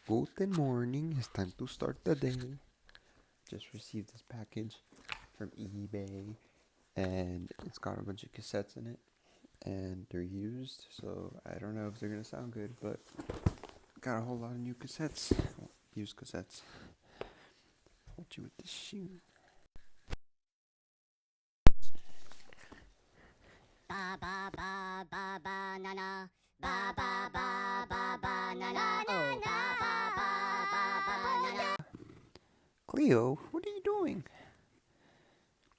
Good morning. It's time to start the day. Just received this package from eBay, and it's got a bunch of cassettes in it, and they're used, so I don't know if they're gonna sound good, but got a whole lot of new cassettes, used cassettes. Hold you with this shoe. Ba ba ba ba ba na na. Ba ba ba ba ba na na. Oh, ba ba ba ba ba na na. Cleo, what are you doing?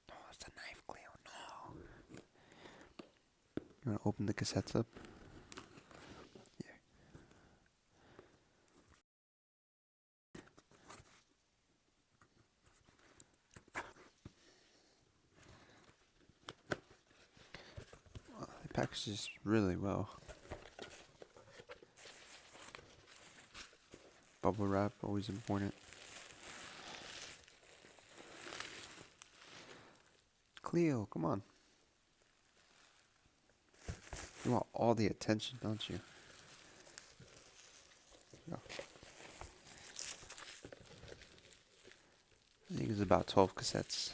No, it's a knife, Cleo. No. You wanna open the cassettes up? Yeah. Well, it packages really well. Bubble wrap, always important. Cleo, come on. You want all the attention, don't you? No. I think it's about 12 cassettes.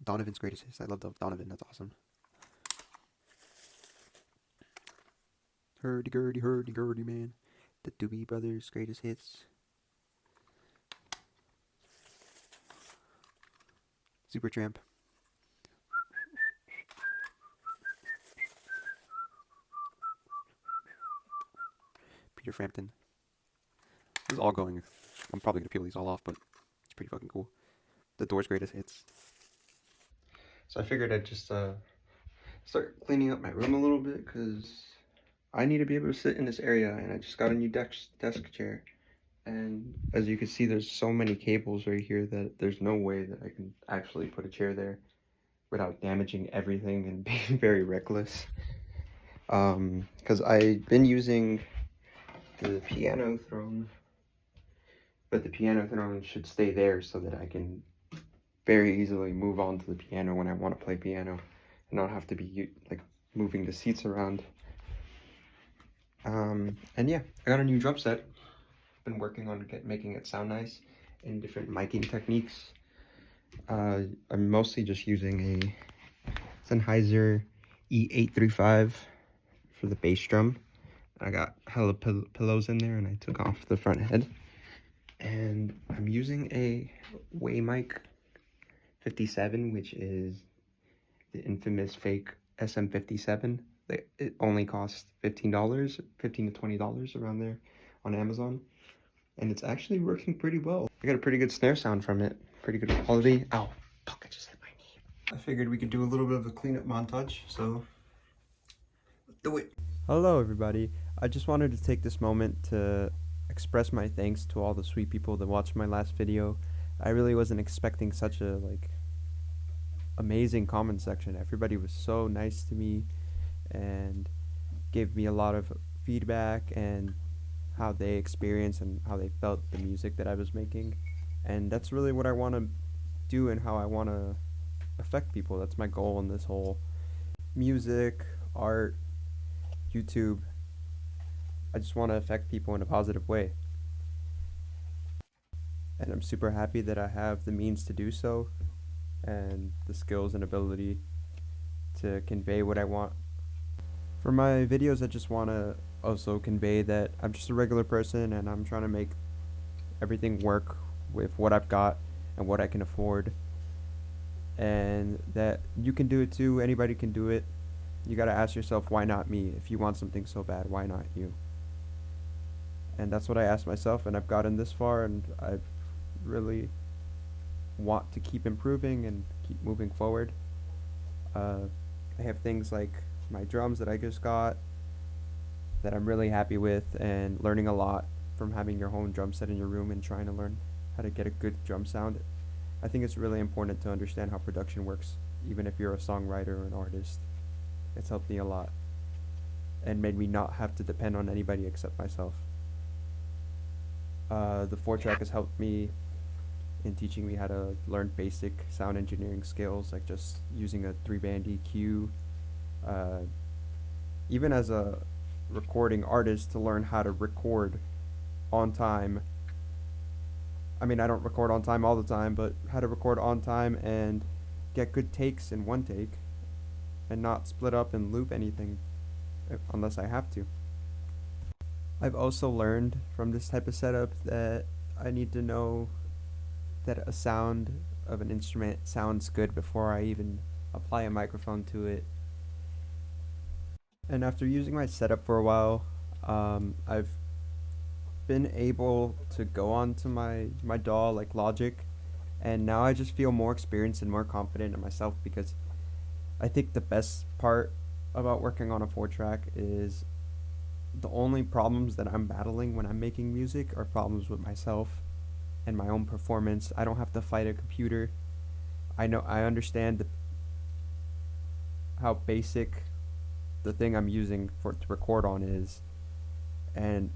Donovan's greatest hits. I love Donovan. That's awesome. Hurdy-gurdy, man. The Doobie Brothers' greatest hits. Supertramp. Peter Frampton. This is all going. I'm probably going to peel these all off, but it's pretty fucking cool. The Doors' greatest hits. So I figured I'd just start cleaning up my room a little bit, because I need to be able to sit in this area, and I just got a new desk chair. And as you can see, there's so many cables right here that there's no way that I can actually put a chair there without damaging everything and being very reckless. Because I've been using the piano throne, but the piano throne should stay there so that I can very easily move on to the piano when I want to play piano and not have to be like moving the seats around. And yeah, I got a new drum set. Been working on making it sound nice in different miking techniques. I'm mostly just using a Sennheiser E835 for the bass drum. I got hella pillows in there, and I took off the front head. And I'm using a Waymic 57, which is the infamous fake SM57. It only costs $15, $15 to $20 around there on Amazon. And it's actually working pretty well. I got a pretty good snare sound from it. Pretty good quality. Ow, fuck, I just hit my knee. I figured we could do a little bit of a cleanup montage, so let's do it. Hello everybody. I just wanted to take this moment to express my thanks to all the sweet people that watched my last video. I really wasn't expecting such a amazing comment section. Everybody was so nice to me and gave me a lot of feedback and how they experienced and how they felt the music that I was making. And that's really what I want to do and how I want to affect people. That's my goal in this whole music, art, YouTube. I just want to affect people in a positive way. And I'm super happy that I have the means to do so and the skills and ability to convey what I want. For my videos, I just want to also convey that I'm just a regular person and I'm trying to make everything work with what I've got and what I can afford, and that you can do it too. Anybody can do it. You gotta ask yourself, why not me? If you want something so bad, why not you? And that's what I asked myself, and I've gotten this far, and I really want to keep improving and keep moving forward. I have things like my drums that I just got that I'm really happy with, and learning a lot from having your home drum set in your room and trying to learn how to get a good drum sound. I think it's really important to understand how production works, even if you're a songwriter or an artist. It's helped me a lot and made me not have to depend on anybody except myself. The 4-track has helped me in teaching me how to learn basic sound engineering skills, like just using a 3-band EQ. Even as a recording artists to learn how to record on time. I mean, I don't record on time all the time, but how to record on time and get good takes in one take and not split up and loop anything unless I have to. I've also learned from this type of setup that I need to know that a sound of an instrument sounds good before I even apply a microphone to it. And after using my setup for a while, I've been able to go on to my DAW like Logic, and now I just feel more experienced and more confident in myself because I think the best part about working on a 4-track is the only problems that I'm battling when I'm making music are problems with myself and my own performance. I don't have to fight a computer. I understand how basic the thing I'm using for to record on is, and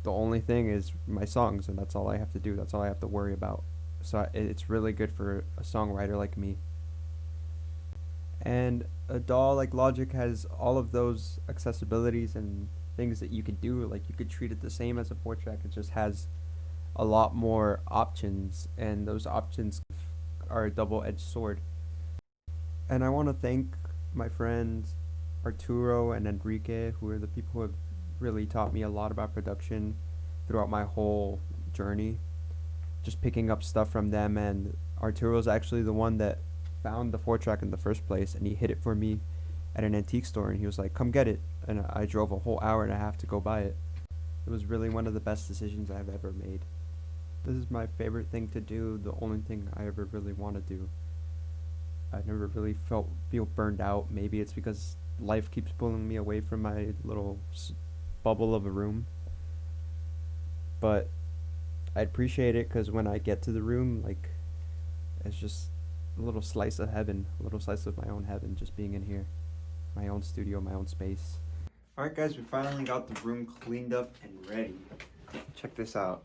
the only thing is my songs, and that's all I have to do. That's all I have to worry about. So it's really good for a songwriter like me. And a DAW like Logic has all of those accessibilities and things that you could do. Like you could treat it the same as a 4-track. It just has a lot more options, and those options are a double-edged sword. And I want to thank my friends Arturo and Enrique, who are the people who have really taught me a lot about production throughout my whole journey. Just picking up stuff from them, and Arturo's actually the one that found the 4-track in the first place, and he hid it for me at an antique store, and he was like, "Come get it," and I drove a whole hour and a half to go buy it. It was really one of the best decisions I've ever made. This is my favorite thing to do, the only thing I ever really want to do. I never really feel burned out. Maybe it's because life keeps pulling me away from my little bubble of a room. But I appreciate it because when I get to the room, like, it's just a little slice of heaven, a little slice of my own heaven, just being in here, my own studio, my own space. Alright guys, we finally got the room cleaned up and ready. Check this out.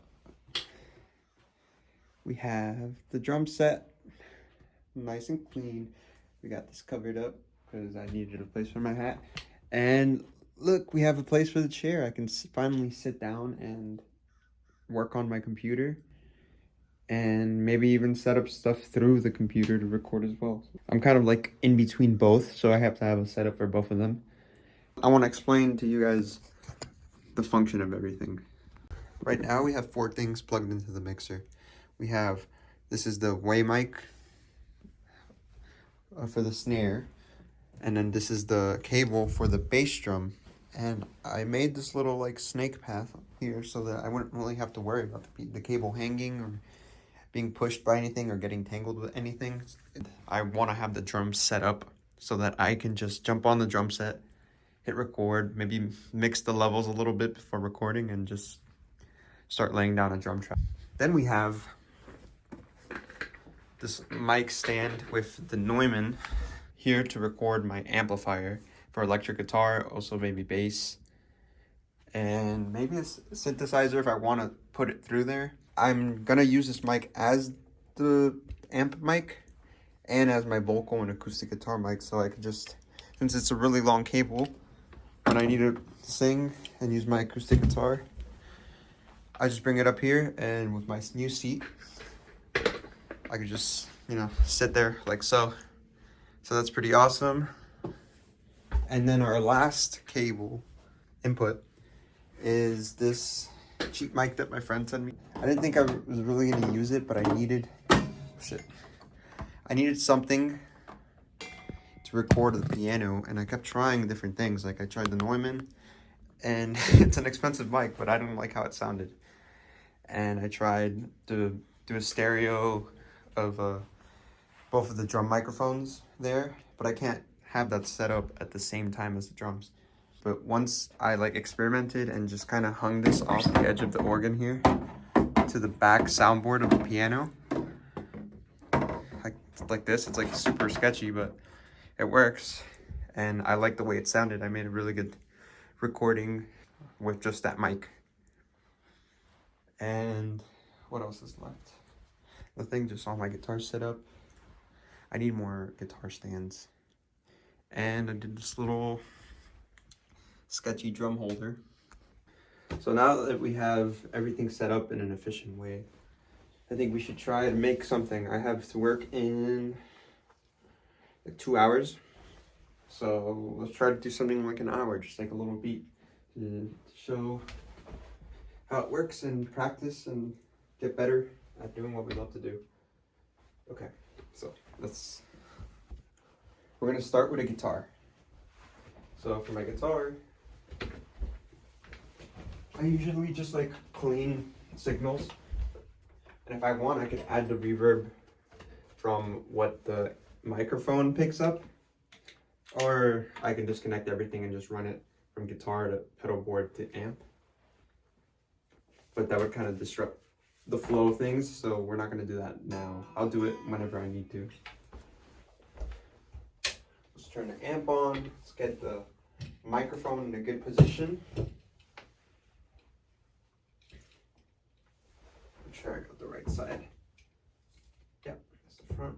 We have the drum set, nice and clean. We got this covered up because I needed a place for my hat. And look, we have a place for the chair. I can finally sit down and work on my computer, and maybe even set up stuff through the computer to record as well. I'm kind of like in between both, so I have to have a setup for both of them. I want to explain to you guys the function of everything. Right now we have 4 things plugged into the mixer. We have, this is the way mic for the snare, and then this is the cable for the bass drum. And I made this little like snake path here so that I wouldn't really have to worry about the cable hanging or being pushed by anything or getting tangled with anything. I want to have the drums set up so that I can just jump on the drum set, hit record, maybe mix the levels a little bit before recording, and just start laying down a drum track. Then we have this mic stand with the Neumann here to record my amplifier for electric guitar, also maybe bass, and maybe a synthesizer if I want to put it through there. I'm gonna use this mic as the amp mic and as my vocal and acoustic guitar mic, so I can just, since it's a really long cable, when I need to sing and use my acoustic guitar, I just bring it up here, and with my new seat, I could just, sit there like so. So that's pretty awesome. And then our last cable input is this cheap mic that my friend sent me. I didn't think I was really going to use it, but I needed something to record the piano, and I kept trying different things. Like I tried the Neumann, and it's an expensive mic, but I didn't like how it sounded. And I tried to do a stereo of both of the drum microphones there, but I can't have that set up at the same time as the drums. But once I experimented and just kind of hung this off the edge of the organ here to the back soundboard of the piano, like this, it's super sketchy, but it works, and I like the way it sounded. I made a really good recording with just that mic. And what else is left? The thing, just all my guitar set up. I need more guitar stands. And I did this little sketchy drum holder. So now that we have everything set up in an efficient way, I think we should try to make something. I have to work in like 2 hours. So let's try to do something like an hour, just like a little beat to show how it works and practice and get better at doing what we love to do. Okay, so we're gonna start with a guitar. So for my guitar, I usually just like clean signals. And if I want, I could add the reverb from what the microphone picks up. Or I can disconnect everything and just run it from guitar to pedal board to amp. But that would kind of disrupt the flow of things, so we're not going to do that now. I'll do it whenever I need to. Let's turn the amp on. Let's get the microphone in a good position. Make sure I got the right side. Yep, that's the front.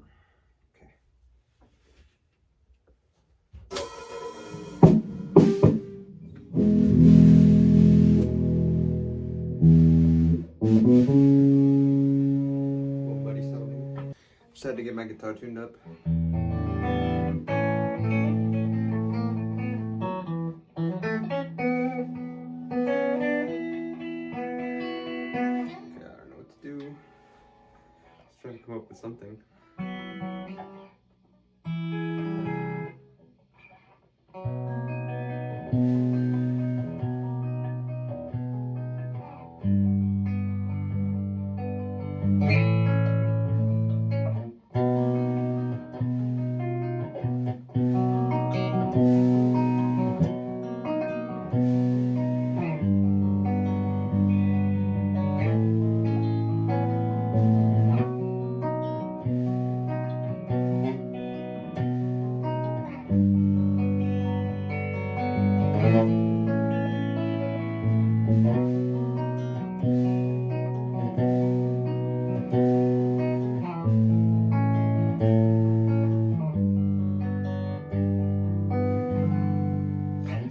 Little buddy sounding. Just had to get my guitar tuned up. Okay, I don't know what to do. Just trying to come up with something.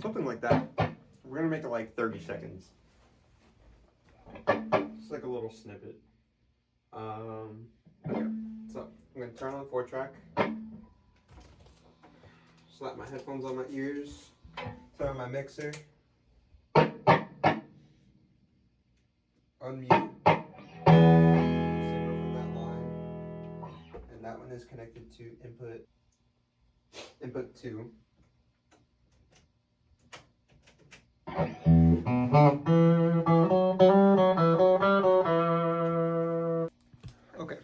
Something like that. We're gonna make it like 30 seconds. Just like a little snippet. Okay, so I'm gonna turn on the 4-track. Slap my headphones on my ears. Turn on my mixer. Unmute. Signal from that line. And that one is connected to input 2. Okay,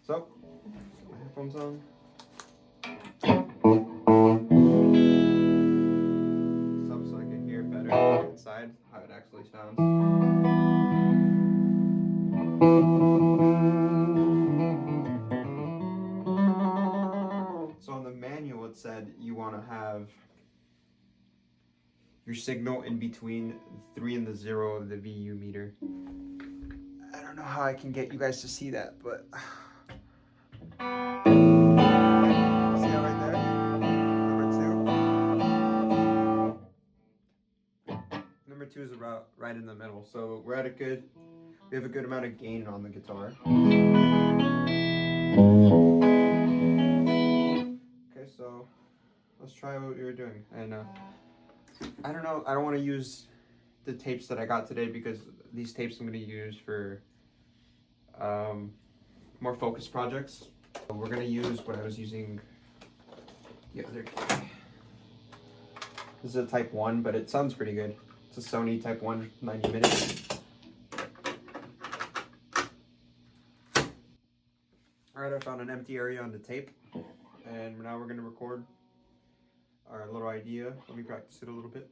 so get my headphones on. Stop so I can hear better inside how it actually sounds. So on the manual it said you want to have your signal in between 3 and the 0 of the VU meter. I don't know how I can get you guys to see that, but see that right there? Number 2 is about right in the middle, so we have a good amount of gain on the guitar. Okay, so let's try what we were doing. And I don't know, I don't want to use the tapes that I got today because these tapes I'm going to use for more focused projects. We're going to use what I was using the other day. This is a Type 1, but it sounds pretty good. It's a Sony Type 1 90 minutes. Alright, I found an empty area on the tape, and now we're going to record our little idea. Let me practice it a little bit.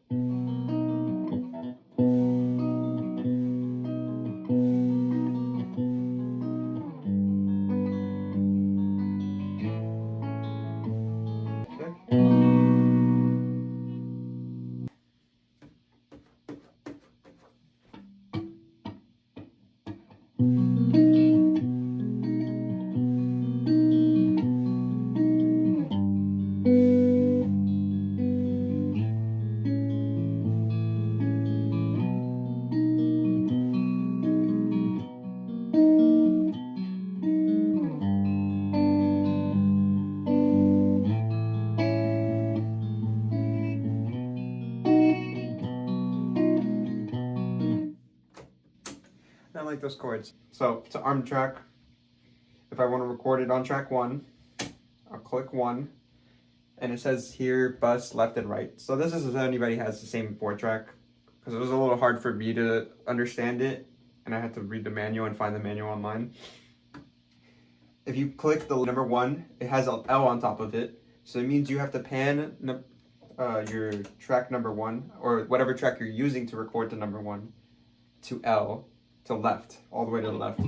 of like those chords. So to arm track, if I want to record it on track 1, I'll click 1, and it says here bus left and right. So this is if anybody has the same 4-track, because it was a little hard for me to understand it, and I had to read the manual and find the manual online. If you click the number 1, it has an L on top of it, so it means you have to pan your track number 1, or whatever track you're using to record to number 1, to L, to left, all the way to the left.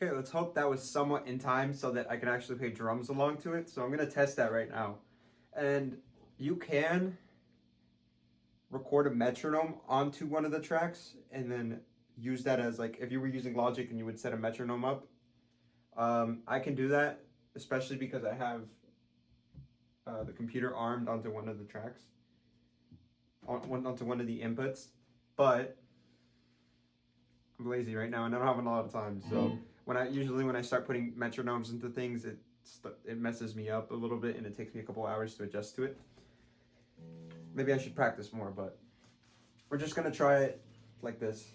Okay, let's hope that was somewhat in time so that I can actually play drums along to it. So I'm going to test that right now. And you can record a metronome onto one of the tracks and then use that as, like, if you were using Logic and you would set a metronome up. I can do that, especially because I have the computer armed onto one of the tracks, onto one of the inputs. But I'm lazy right now and I don't have a lot of time, so when I start putting metronomes into things, it messes me up a little bit and it takes me a couple hours to adjust to it. Maybe I should practice more, but we're just gonna try it like this.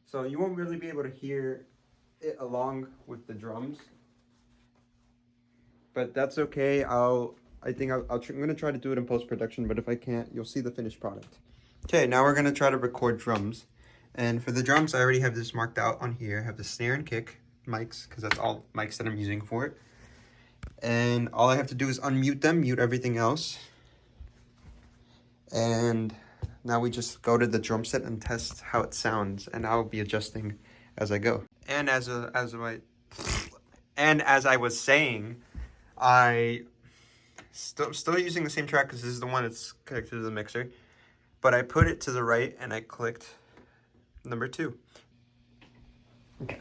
So you won't really be able to hear it along with the drums, but that's okay. I'm gonna try to do it in post-production, but if I can't, you'll see the finished product. Okay, now we're gonna try to record drums. And for the drums, I already have this marked out on here. I have the snare and kick mics, because that's all mics that I'm using for it. And all I have to do is unmute them, mute everything else. And now we just go to the drum set and test how it sounds, and I'll be adjusting as I go. And as I was saying, I still using the same track because this is the one that's connected to the mixer, but I put it to the right and I clicked number 2. Okay,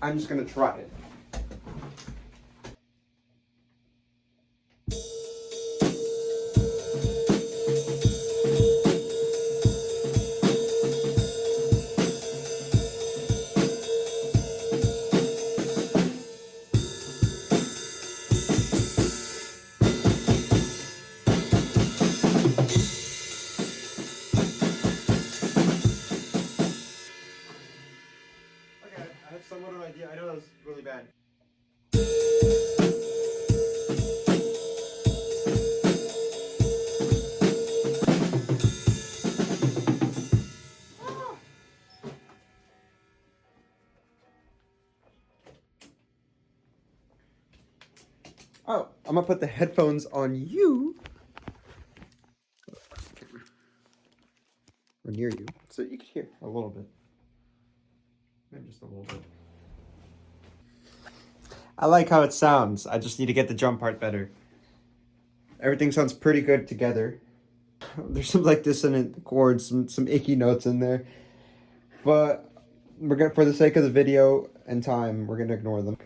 I'm just gonna try it. I have somewhat of an idea. I know that was really bad. Oh, I'm gonna put the headphones on you. Or near you, so you can hear a little bit. Maybe just a little bit. I like how it sounds. I just need to get the drum part better. Everything sounds pretty good together. There's some like dissonant chords, some icky notes in there. But for the sake of the video and time, we're gonna ignore them.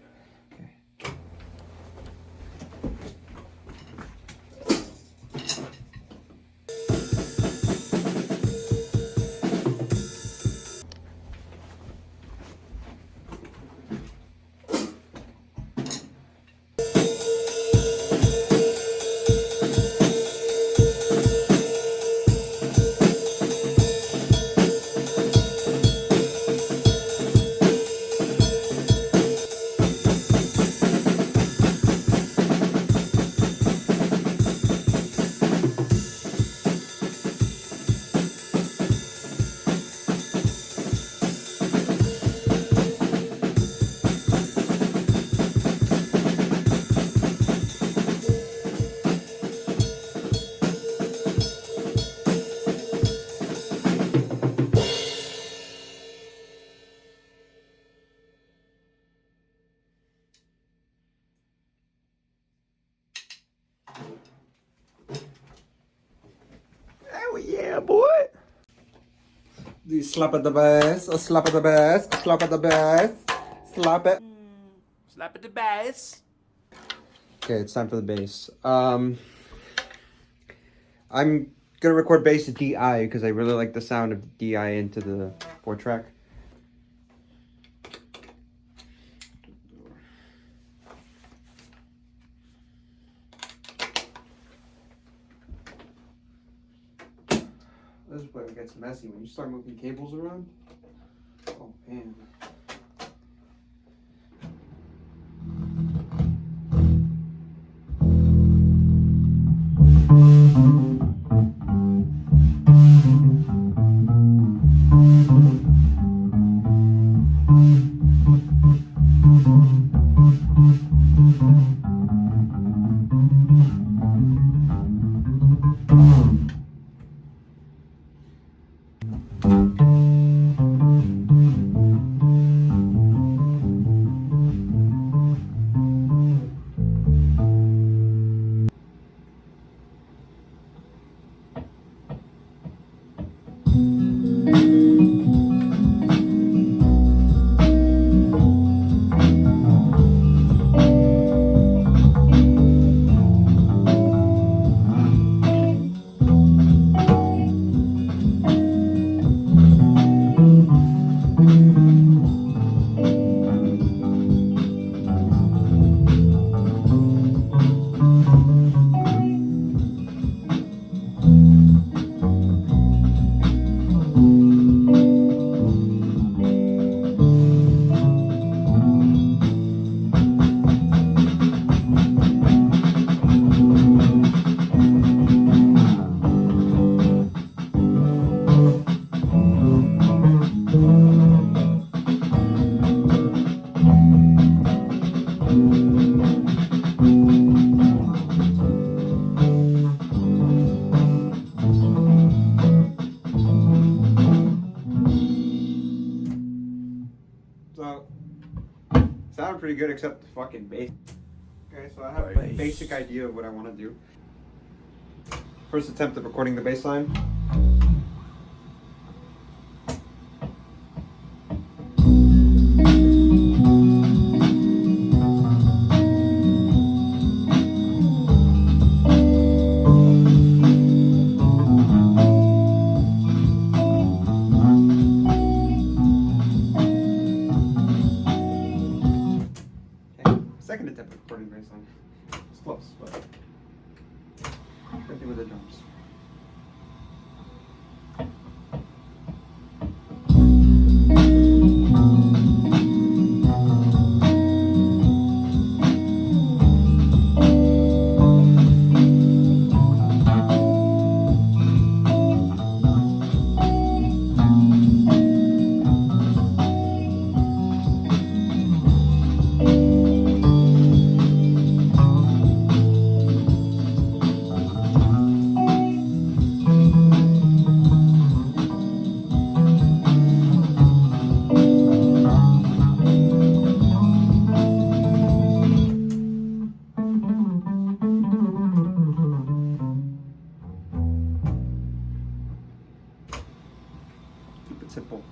Do you slap at the bass? A slap at the bass? A slap at the bass? Slap it. Slap at the bass. Okay, it's time for the bass. I'm gonna record bass at DI because I really like the sound of DI into the 4-track. This is where it gets messy when you start moving cables around. Oh man. So, sounded pretty good except the fucking bass. Okay, so I have a basic idea of what I want to do. First attempt at recording the bass line. Second attempt at recording bass line. It's close, but same thing with the drums. Keep it simple.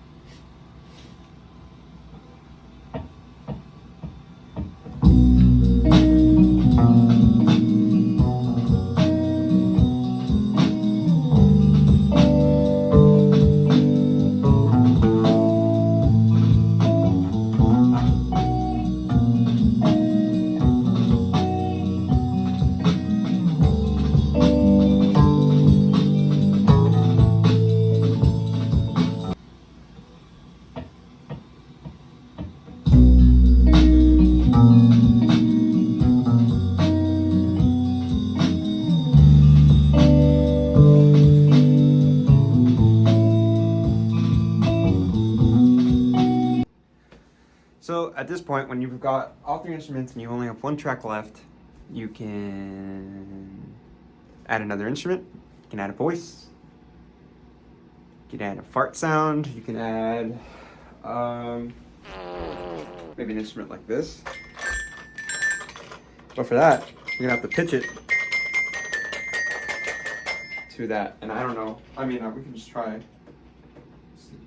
So at this point, when you've got all 3 instruments and you only have 1 track left, you can add another instrument. You can add a voice. You can add a fart sound. You can add maybe an instrument like this. But for that, you're gonna have to pitch it to that. And I don't know. I mean, we can just try. Let's see.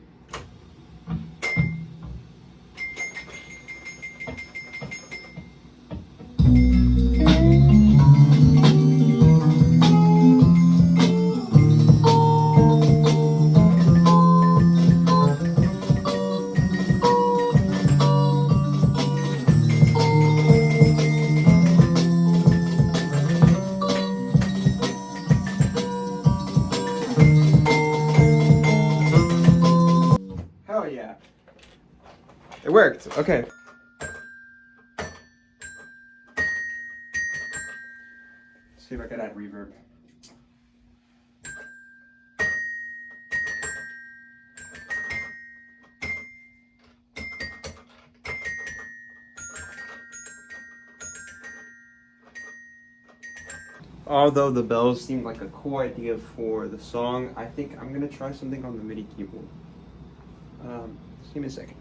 It worked. Okay. See if I can add reverb. Although the bells seemed like a cool idea for the song, I think I'm gonna try something on the MIDI keyboard. Just give me a second.